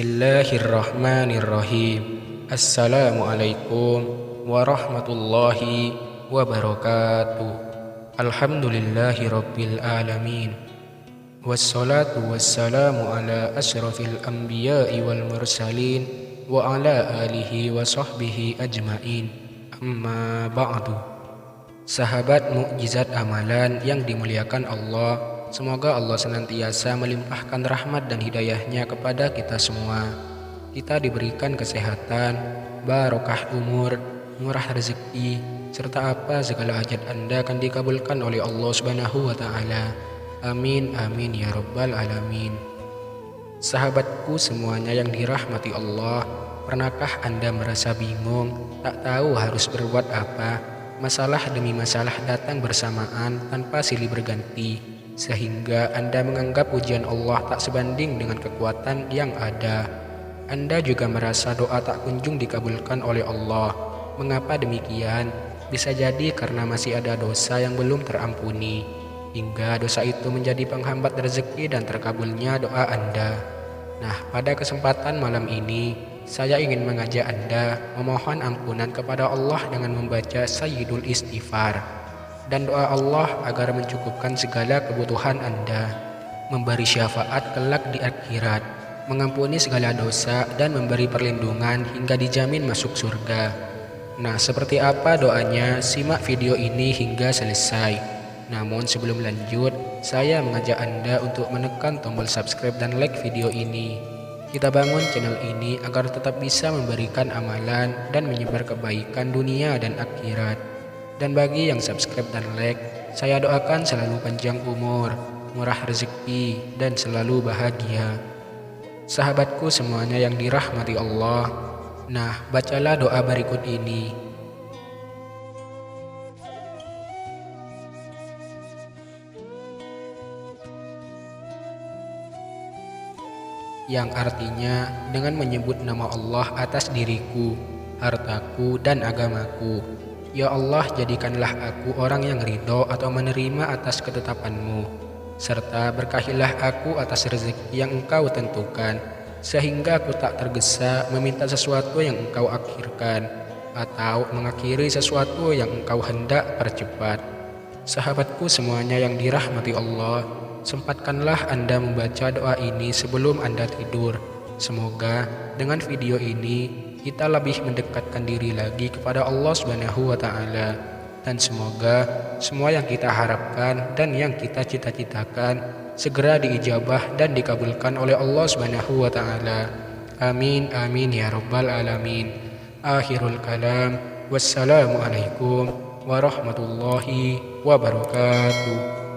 Bismillahirrahmanirrahim. Assalamualaikum warahmatullahi wabarakatuh. Alhamdulillahi rabbil alamin. Wassalatu wassalamu ala asyrafil anbiya'i wal mursalin wa ala alihi wa sahbihi ajmain. Amma ba'du. Sahabat mukjizat amalan yang dimuliakan Allah, semoga Allah senantiasa melimpahkan rahmat dan hidayahnya kepada kita semua. Kita diberikan kesehatan, barokah umur, murah rezeki, serta apa segala hajat Anda akan dikabulkan oleh Allah Subhanahu wa Ta'ala. Amin, amin ya Rabbal alamin. Sahabatku semuanya yang dirahmati Allah, pernahkah Anda merasa bingung, tak tahu harus berbuat apa? Masalah demi masalah datang bersamaan tanpa silih berganti, sehingga Anda menganggap ujian Allah tak sebanding dengan kekuatan yang ada. Anda juga merasa doa tak kunjung dikabulkan oleh Allah. Mengapa demikian? Bisa jadi karena masih ada dosa yang belum terampuni, hingga dosa itu menjadi penghambat rezeki dan terkabulnya doa Anda. Nah, pada kesempatan malam ini, saya ingin mengajak Anda memohon ampunan kepada Allah dengan membaca Sayyidul Istighfar dan doa Allah agar mencukupkan segala kebutuhan Anda, memberi syafaat kelak di akhirat, mengampuni segala dosa dan memberi perlindungan hingga dijamin masuk surga. Nah, seperti apa doanya? Simak video ini hingga selesai. Namun sebelum lanjut, saya mengajak Anda untuk menekan tombol subscribe dan like video ini. Kita bangun channel ini agar tetap bisa memberikan amalan dan menyebar kebaikan dunia dan akhirat. Dan bagi yang subscribe dan like, saya doakan selalu panjang umur, murah rezeki, dan selalu bahagia. Sahabatku semuanya yang dirahmati Allah, nah bacalah doa berikut ini. Yang artinya dengan menyebut nama Allah atas diriku, hartaku, dan agamaku. Ya Allah, jadikanlah aku orang yang ridho atau menerima atas ketetapan-Mu, serta berkahilah aku atas rezeki yang Engkau tentukan, sehingga aku tak tergesa meminta sesuatu yang Engkau akhirkan, atau mengakhiri sesuatu yang Engkau hendak percepat. Sahabatku semuanya yang dirahmati Allah, sempatkanlah Anda membaca doa ini sebelum Anda tidur. Semoga dengan video ini kita lebih mendekatkan diri lagi kepada Allah Subhanahu wa Ta'ala, dan semoga semua yang kita harapkan dan yang kita cita-citakan segera diijabah dan dikabulkan oleh Allah Subhanahu wa Ta'ala. Amin, amin ya Rabbal alamin. Akhirul kalam. Wassalamualaikum warahmatullahi wabarakatuh.